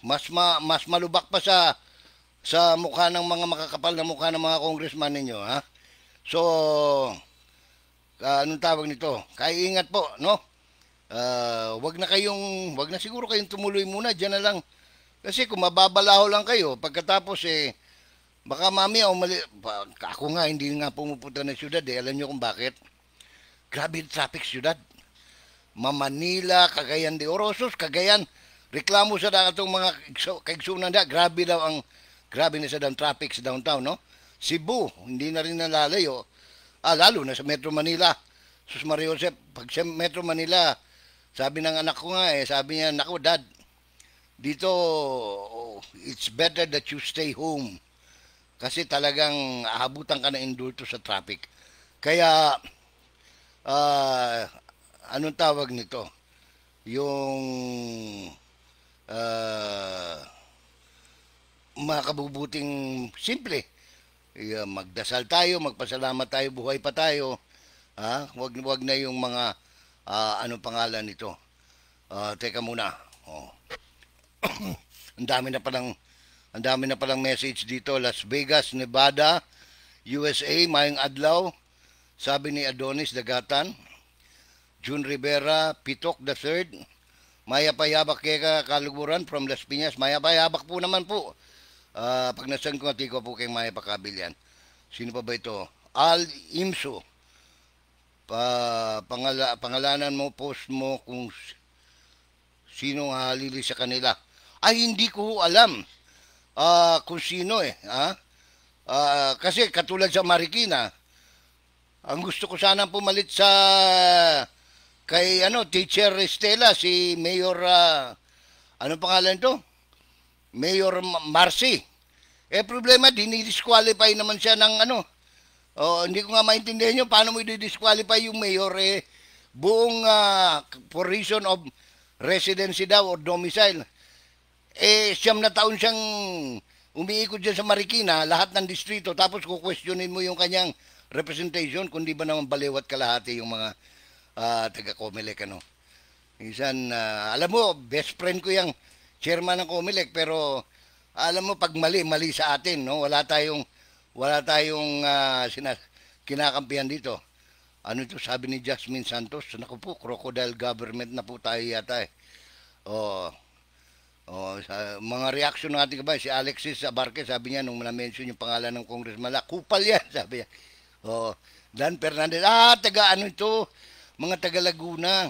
Mas malubak pa sa mukha ng mga makakapal na mukha ng mga congressman ninyo, So, anong tawag nito? Kaya ingat po, no? Wag na siguro kayong tumuloy muna, diyan na lang. Kasi kung mababalaho lang kayo, pagkatapos baka mamaya ako nga hindi nga pumupunta ng syudad Alam niyo kung bakit? Grabe traffic syudad. Manila, Cagayan de Oro, Cagayan, reklamo sa datong mga kaigsunan grabe na sa traffic sa downtown, no? Cebu, hindi na rin nalalayo. Lalo na sa Metro Manila. Sus Maria Josep, pag sa Metro Manila, sabi ng anak ko nga sabi niya, naku dad, dito it's better that you stay home. Kasi talagang aabutan ka na indulto sa traffic. Kaya, anong tawag nito? Yung mga kabubuting simple. Magdasal tayo, magpasalamat tayo, buhay pa tayo. Wag na yung mga anong pangalan nito. Teka muna. Ang dami na palang message dito. Las Vegas, Nevada, USA, mayong adlaw. Sabi ni Adonis Dagatan, June Rivera, Pitok the Third, Maya Payabak Keka Kaluguran from Las Piñas. Maya Payabak po naman po. Pag nasan ko natiko po kay Maya Pakabil yan. Sino pa ba ito? Al Imso. Pangalanan mo, post mo kung sino halili sa kanila. Hindi ko alam kung sino kasi katulad sa Marikina, ang gusto ko sana pumalit sa kay Teacher Estela, si Mayor ano pangalan to? Mayor Marcy. Problema, dinidisqualify naman siya ng hindi ko nga maintindihan yun, paano mo i-disqualify yung mayor buong for reason of residency daw or domicile. 9 na taon siyang umiikot dyan sa Marikina, lahat ng distrito, tapos kukwestiyonin mo yung kanyang representation, kundi ba naman baliwat kalahati yung mga taga-Comelec, Minsan, alam mo, best friend ko yung chairman ng Comelec, pero alam mo, pag mali, mali sa atin, no? Wala tayong kinakampihan dito. Ano ito, sabi ni Jasmine Santos, naku po, crocodile government na po tayo yata eh. Oh, sa mga reaction natin ba, si Alexis Abarque, sabi niya, nung na-mention yung pangalan ng Congressman, kupal yan, sabi niya. Oh, Dan Fernandez, taga ano ito, mga taga Laguna.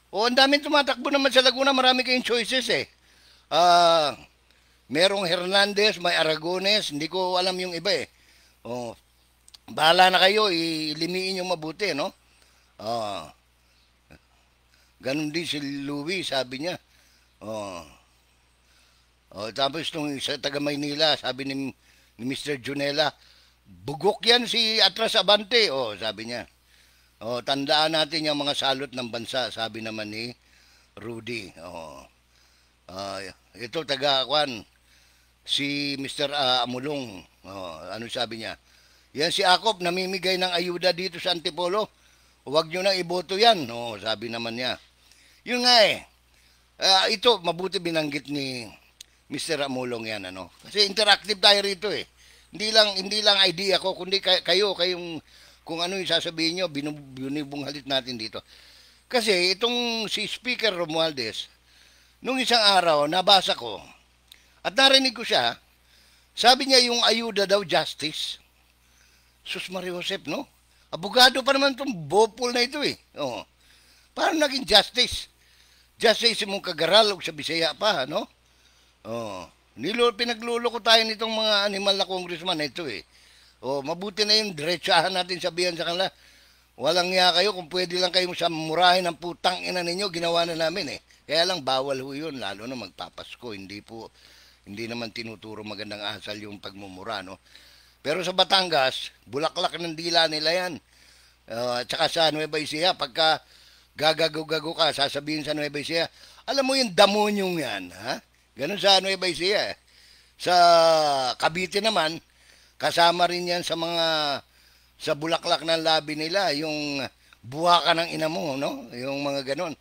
Ang daming tumatakbo naman sa Laguna, marami kayong choices eh. Ah, merong Hernandez, may Aragones, hindi ko alam yung iba eh. Oh, bahala na kayo, ilimiin yung mabuti, no? Ah, ganun din si Louie, sabi niya. Oh, tapos nung isa taga Maynila, sabi ni Mr. Junela, bugok yan si Atras Abante. Sabi niya. Tandaan natin yung mga salot ng bansa, sabi naman ni Rudy. Ito taga Kwan, si Mr. Amulong. Ano sabi niya? Yan si Akop, namimigay ng ayuda dito sa Antipolo. Huwag nyo na iboto yan. Sabi naman niya. Yun nga eh. Ito, mabuti binanggit ni Mr. Amulong yan. Kasi interactive tayo rito eh. Hindi lang idea ko, kundi kayong kung ano yung sasabihin nyo, binibunghalit natin dito. Kasi itong si Speaker Romualdez, nung isang araw, nabasa ko, at narinig ko siya, sabi niya yung ayuda daw justice. Sus Maria Josep, no? Abogado pa naman itong bopol na ito eh. Paano naging justice? Justice mong kagaral o sa Bisaya pa, no? Pinagluloko tayo nitong mga animal na congressman na ito eh. Mabuti na yung diretsahan natin sabihan sa kanila. Walang niya kayo, kung pwede lang kayong sa murahin ng putang ina ninyo, ginawa na namin eh. Kaya lang bawal ho yun, lalo na magpapasko. Hindi naman tinuturo magandang asal yung pagmumura, no? Pero sa Batangas, bulaklak ng dila nila yan. At saka sa Nueva Ecija, pagka gagago-gago ka, sasabihin sa Nueva Ecija, alam mo yung damonyong yan, ha? Ganun sa Nueva Ecija. Sa Cavite naman, kasama rin yan sa bulaklak ng labi nila, yung buha ka ng ina mo, no? Yung mga ganon.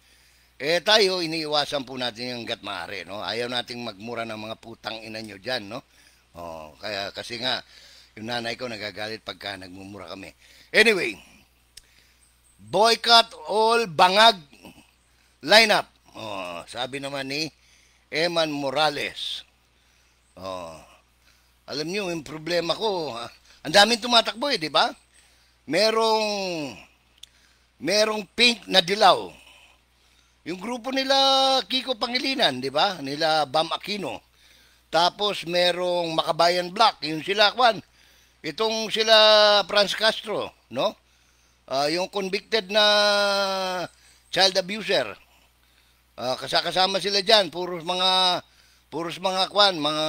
Tayo, iniiwasan po natin yung gat maaari, no? Ayaw nating magmura ng mga putang ina nyo dyan, no? Kasi nga, yung nanay ko nagagalit pagka nagmumura kami. Anyway, boycott all bangag lineup. Sabi naman ni Eman Morales. Alam niyo, yung problema ko, ang daming tumatakbo eh, di ba? Merong pink na dilaw. Yung grupo nila Kiko Pangilinan, di ba? Nila Bam Aquino. Tapos merong Makabayan Black, yung sila Kwan. Itong sila Franz Castro, no? Yung convicted na child abuser. Kasama sila diyan, puros mga Kwan, mga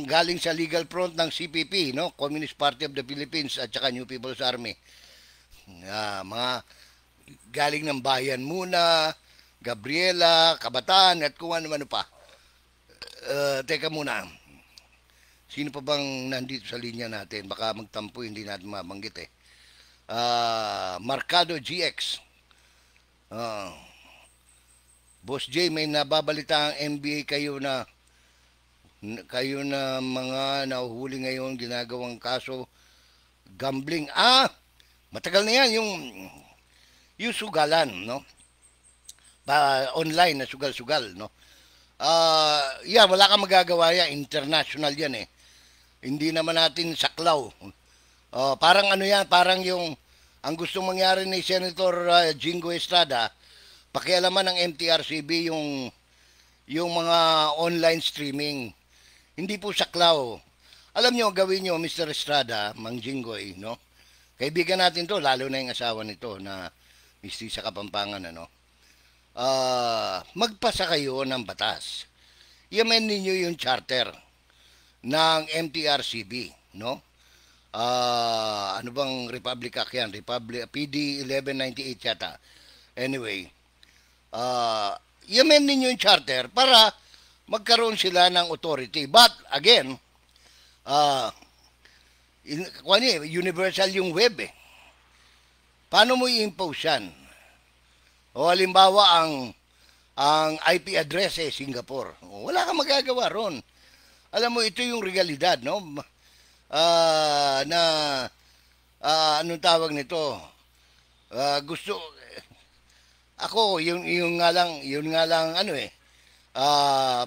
galing sa legal front ng CPP, no? Communist Party of the Philippines at saka New People's Army. Mga galing ng Bayan Muna, Gabriela, Kabataan, at kung ano pa. Teka muna. Sino pa bang nandito sa linya natin? Baka magtampo, hindi natin mabanggit eh. Marcado GX. Boss J, may nababalita ang NBA kayo na mga nahuhuli ngayon ginagawang kaso gambling. Matagal na yan yung sugalan, no? Online na sugal-sugal, no? Wala kang magagawa yan, international yan eh. Hindi naman natin saklaw. Parang ano yan, parang ang gustong mangyari ni Senator Jingo Estrada, pakialaman ng MTRCB yung mga online streaming. Hindi po saklaw. Alam nyo, gawin nyo, Mr. Estrada, Mang Jinggoy, no? Kaibigan natin to, lalo na yung asawa nito na misti sa Kapampangan, ano? Magpasa kayo ng batas. Yaman ninyo yung charter ng MTRCB, no? Ano bang Republic Act yan? PD 1198 yata. Anyway, yaman ninyo yung charter para magkaroon sila ng authority. But, again, universal yung web eh. Paano mo i-impose yan? O halimbawa ang IP address Singapore. O, wala kang magagawa ron. Alam mo, ito yung realidad, no? Na anong tawag nito? Gusto ako yun nga lang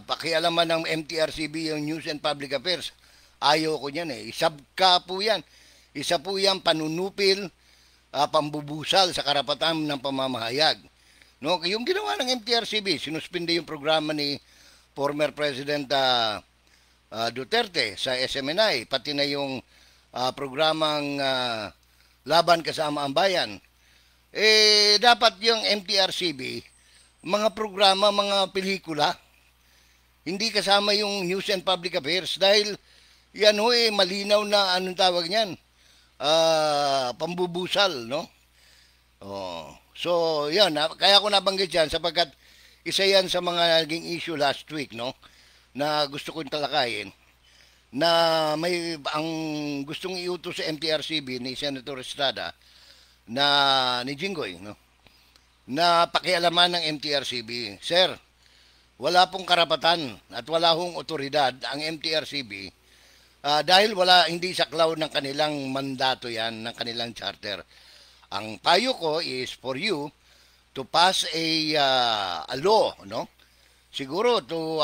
pakialaman ng MTRCB yung News and Public Affairs. Ayaw ko niyan eh. Isabka po yan. Isa po yan panunupil, pambubusal sa karapatan ng pamamahayag. No, yung ginawa ng MTRCB, sinuspinde yung programa ni former President Duterte sa SMNI, pati na yung programang Laban Kasama ang Bayan. Dapat yung MTRCB, mga programa, mga pelikula, hindi kasama yung News and Public Affairs dahil yan malinaw na anong tawag niyan, pambubusal, no? Oh. So, yan, kaya ko nabanggit yan sapagkat isa yan sa mga naging issue last week, no? Na gusto kong talakayin na may ang gustong iutos sa MTRCB ni Senator Estrada na ni Jinggoy, no? Na pakialaman ng MTRCB. Sir, wala pong karapatan at wala hong otoridad ang MTRCB dahil hindi saklaw ng kanilang mandato yan, ng kanilang charter. Ang payo ko is for you to pass a law, no? Siguro to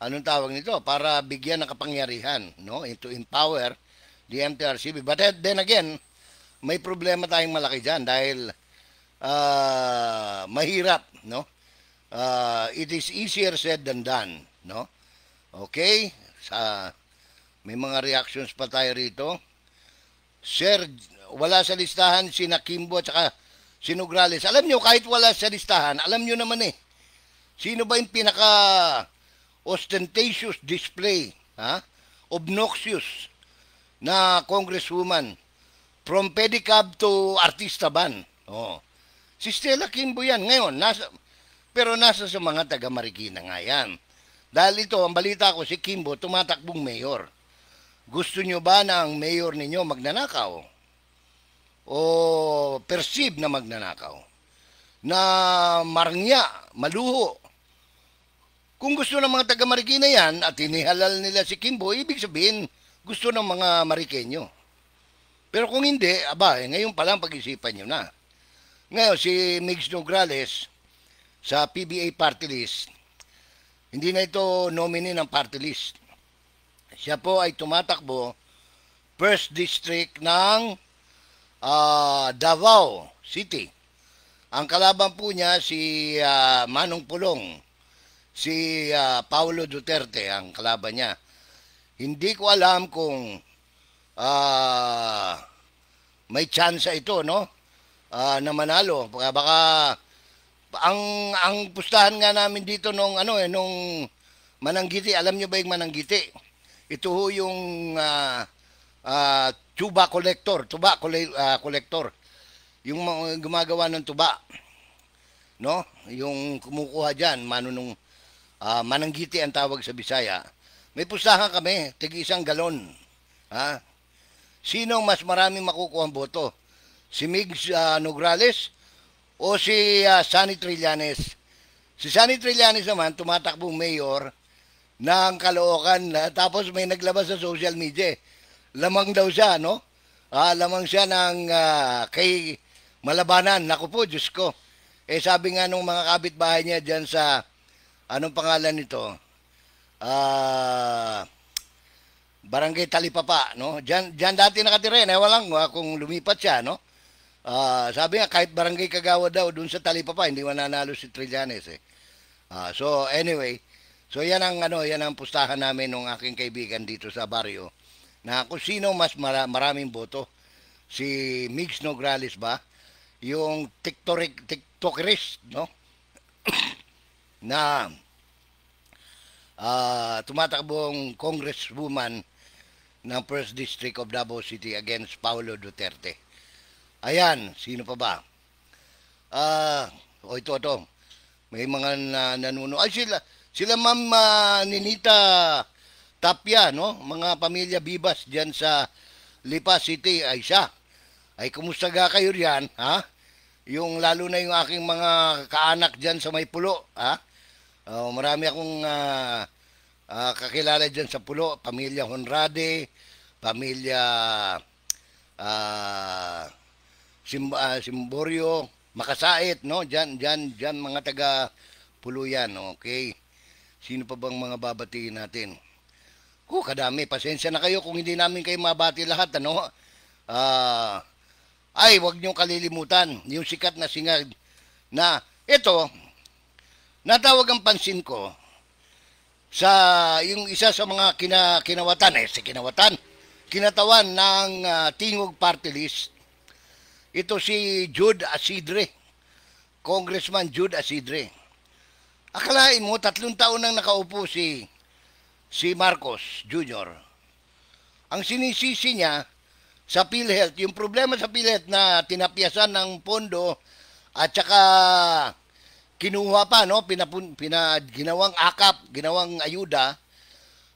anong tawag nito, para bigyan ng kapangyarihan, no? To empower the MTRCB. But then again, may problema tayong malaki dyan dahil mahirap, no? It is easier said than done, no? Okay? May mga reactions pa tayo rito. Sir, wala sa listahan si Kimbo at saka si Nograles. Alam nyo, kahit wala sa listahan, alam nyo naman sino ba yung pinaka ostentatious display, obnoxious na congresswoman from pedicab to artista ban? Oh. Si Stella Kimbo yan ngayon, pero nasa sa mga taga Marikina nga yan. Dahil ito, ang balita ko, si Kimbo tumatakbong mayor. Gusto nyo ba na ang mayor ninyo magnanakaw? O perceive na magnanakaw? Na marangya, maluho? Kung gusto ng mga taga Marikina yan at inihalal nila si Kimbo, ibig sabihin gusto ng mga Marikenyo. Pero kung hindi, ngayon pa lang pag-isipan nyo na. Ngayon, si Migs Nograles sa PBA party list, hindi na ito nominee ng party list. Siya po ay tumatakbo first district ng Davao City. Ang kalaban po niya si Manong Pulong, si Paulo Duterte ang kalaban niya. Hindi ko alam kung may chance ito, no? Na manalo. Baka ang pustahan nga namin dito nung Mananggiti, alam niyo ba yung Mananggiti? Ito ho yung tuba collector, collector. Yung gumagawa ng tuba, no? Yung kumukuha diyan, Mananggiti ang tawag sa Bisaya. May pustahan kami, tig-1 galon. Sino mas maraming makukuha ang boto? Si Migs Nograles o si Sunny Trillanes? Si Sunny Trillanes naman tumatakbong mayor ng Caloocan, tapos may naglabas sa social media. Lamang daw siya, no? Lamang siya ng kay Malabanan. Naku po, Diyos ko. Sabi nga nung mga kapitbahay niya dyan sa, anong pangalan nito? Barangay Talipapa, no? Diyan dati nakatira, walang kung lumipat siya, no? Sabi nga, kahit barangay Kagawa daw, dun sa Talipapa, hindi mananalo si Trillanes, So, anyway, so yan ang pustahan namin ng aking kaibigan dito sa baryo na kung sino mas maraming boto. Si Migs Nograles ba? Yung tiktokerist, no? Na tumatakbong congresswoman ng 1st District of Davao City against Paulo Duterte. Ayan, sino pa ba? Ito. May mga nanuno. Ay, sila Ma'am Ninita Tapia, no? Mga pamilya Bibas diyan sa Lipa City ay siya. Ay, kumusta ga kayo riyan, ha? yung lalo na yung aking mga kaanak diyan sa may pulo, ha? Marami akong kakilala diyan sa pulo, pamilya Honrade, pamilya ah, Simborio, Makasait, no? Diyan mga taga pulo yan, okay? Sino pa bang mga babatiin natin? Kadami. Pasensya na kayo kung hindi namin kayo mabati lahat, ano? Ah, wag niyong kalilimutan yung sikat na singag na ito, natawag ang pansin ko sa yung isa sa mga kinawatan, si kinatawan ng Tingog Party List. Ito si Jude Asidre, Congressman Jude Asidre. Akalain mo, 3 taon nang nakaupo si Marcos Jr. Ang sinisisi niya sa PhilHealth, yung problema sa PhilHealth na tinapyasan ng pondo at saka kinuha pa, no, ginawang akap, ginawang ayuda,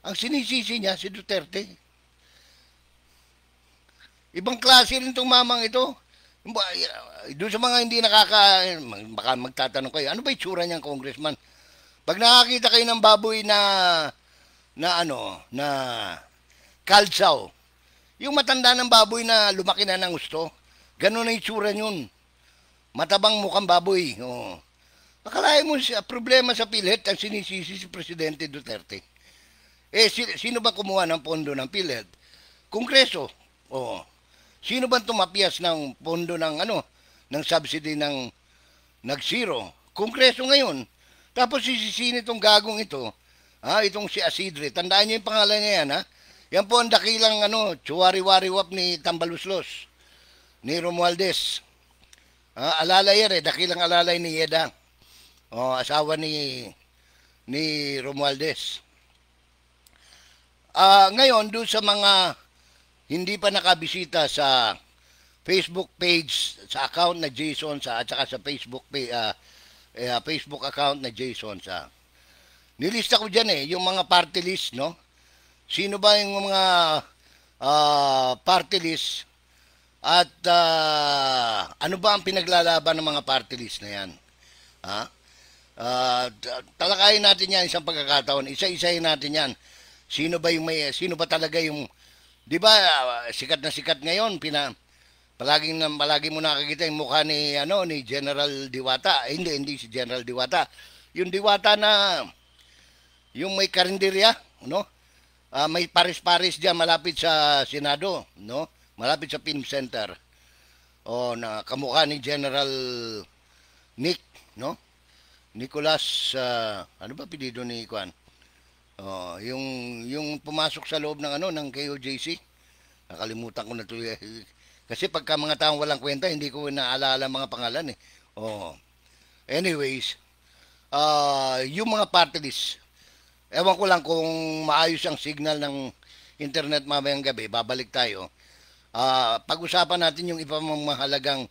ang sinisisi niya si Duterte. Ibang klase rin itong mamang ito. Doon sa mga hindi baka magtatanong kayo, ano ba itsura niyang congressman? Pag nakakita kayo ng baboy na kalsaw, yung matanda ng baboy na lumaki na ng gusto, ganun na itsura yun. Matabang mukhang baboy. Akalain mo problema sa PhilHealth ang sinisisi si Presidente Duterte. Sino ba kumuha ng pondo ng PhilHealth? Kongreso. Sino ba tumapyas ng pondo ng subsidy ng nag-zero? Kongreso ngayon. Tapos sisisihin itong gagong ito, itong si Asidre. Tandaan niyo yung pangalan niya yan, ha? Yan po ang dakilang tsuwari-wari-wap ni Tambaluslos, ni Romualdez. Alalay yan dakilang alalay ni Yeda. Asawa ni Romualdez. Ngayon, doon sa mga hindi pa nakabisita sa Facebook page, sa account na Jason at saka sa Facebook Facebook account na Jason nilista ko dyan yung mga party list, no? Sino ba yung mga party list at ano ba ang pinaglalaban ng mga party list na yan? Talakayin natin yan isang pagkakataon, isa-isahin natin yan. Sino ba talaga yung, di ba, sikat na sikat ngayon, palagi mo nakakita yung mukha ni General Diwata. Hindi si General Diwata. Yung Diwata na yung may karinderya, no? May paris-paris diyan malapit sa Senado, no? Malapit sa Film Center. Na kamukha ni General Nick, no? Nicolas, ano ba apelyido ni Juan? Yung pumasok sa loob ng KOJC. Nakalimutan ko na tuloy. Kasi pagka mga taong walang kwenta, hindi ko naalala mga pangalan . Anyways, yung mga party list, ewan ko lang kung maayos ang signal ng internet mamayang gabi, babalik tayo. Pag-usapan natin yung ipamamahalagang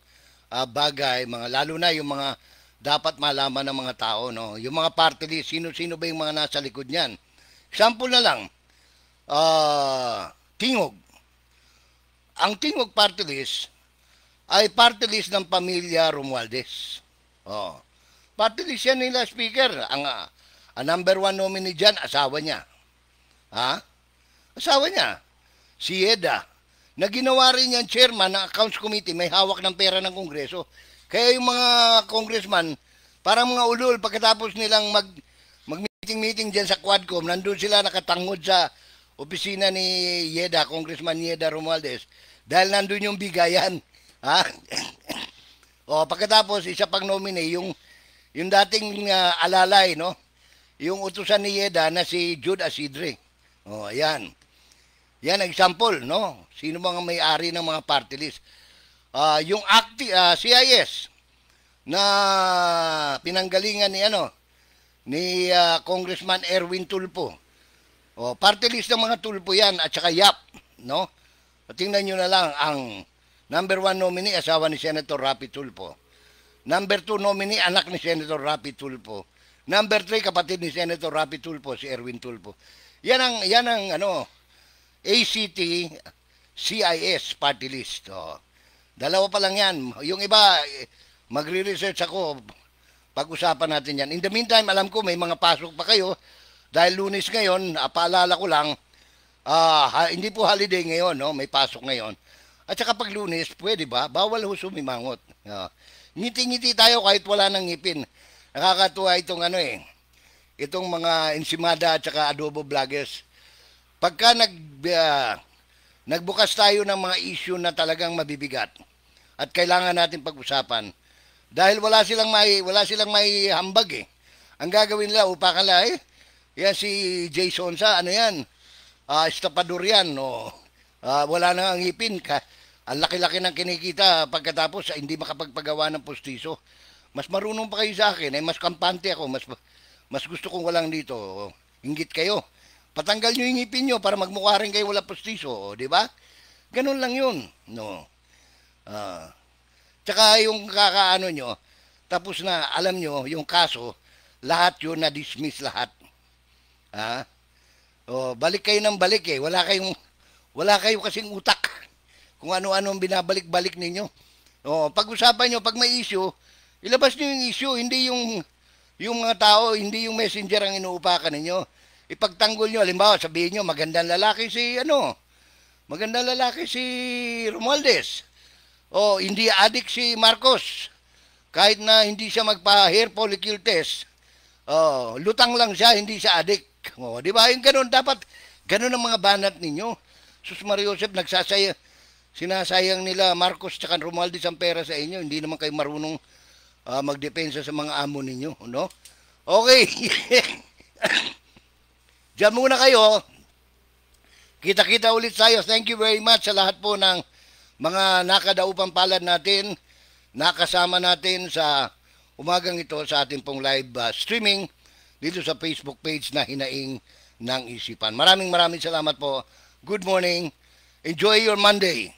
bagay, lalo na yung mga dapat malaman ng mga tao, no? Yung mga party list, sino ba yung mga nasa likod niyan? Example na lang, Tingog. Ang Tingog party list ay party list ng pamilya Romualdez. Party list yan nila, speaker. Ang number 1 nominee dyan, asawa niya. Asawa niya. Si Yeda. Na ginawa rin yan chairman ng Accounts Committee, may hawak ng pera ng Kongreso. Kaya yung mga congressman, parang mga ulol, pagkatapos nilang mag-meeting dyan sa Quadcom, nandun sila nakatangod sa opisina ni Yeda, Congressman Yeda Romualdez, dahil nandun yung bigayan. Pagkatapos, isa pang nominee, yung dating alalay, no? Yung utusan ni Yeda na si Jude Asidre. Ayan. Yan ang example, no? Sino mga may-ari ng mga party list. Yung CIS na pinanggalingan ni Congressman Erwin Tulfo. Party list ng mga Tulfo yan at saka YAP, no? Tingnan nyo na lang ang number 1 nominee, asawa ni Senator Rapi Tulfo. Number 2 nominee, anak ni Senator Rapi Tulfo. Number 3, kapatid ni Senator Rapi Tulfo, si Erwin Tulfo. Yan ang ACT CIS party list. Dalawa pa lang yan. Yung iba, Magre-research ako. Pag-usapan natin yan. In the meantime, alam ko may mga pasok pa kayo. Dahil Lunes ngayon, paalala ko lang, hindi po holiday ngayon, no? May pasok ngayon. At saka pag Lunes, pwede ba? Bawal ho sumimangot. Ngiti-ngiti tayo kahit wala nang ngipin. Nakakatuwa itong itong mga ensimada at saka adobo vloggers. Pagka nagbukas tayo ng mga issue na talagang mabibigat at kailangan natin pag-usapan, dahil wala silang may hambag eh. Ang gagawin nila, upakan nila yan si Jason sa ano yan, estapador yan, no? Wala na ang ngipin. Ang laki-laki ng kinikita pagkatapos hindi makapagpagawa ng postiso. Mas marunong pa kayo sa akin, mas kampante ako, mas gusto kong walang dito. Inggit kayo. Patanggal nyo yung ngipin nyo para magmukha rin kayo wala postiso, di ba? Ganun lang yun, no? Tsaka yung kakaano nyo, tapos na, alam nyo, yung kaso, lahat yun na-dismiss lahat. Balik kayo ng balik eh. Wala kayo kasing utak. Kung ano-ano ang binabalik-balik ninyo. Pag-usapan nyo, pag may issue, ilabas nyo yung issue, hindi yung mga tao, hindi yung messenger ang inuupakan ninyo. Ipagtanggol nyo, halimbawa, sabihin nyo, magandang lalaki si Romualdez. Hindi addict si Marcos. Kahit na hindi siya magpa-hair follicle test. Lutang lang siya, hindi siya addict. Di ba? Yung ganun, dapat, ganun ang mga banat ninyo. Sus Mario Joseph, sinasayang nila Marcos tsaka Romualdez ang pera sa inyo. Hindi naman kayo marunong magdepensa sa mga amo ninyo. No? Okay. Diyan muna kayo. Kita-kita ulit tayo. Thank you very much sa lahat po ng mga nakadaupang palad natin. Nakasama natin sa umagang ito sa ating pong live streaming dito sa Facebook page na Hinaing ng Isipan. Maraming salamat po. Good morning. Enjoy your Monday.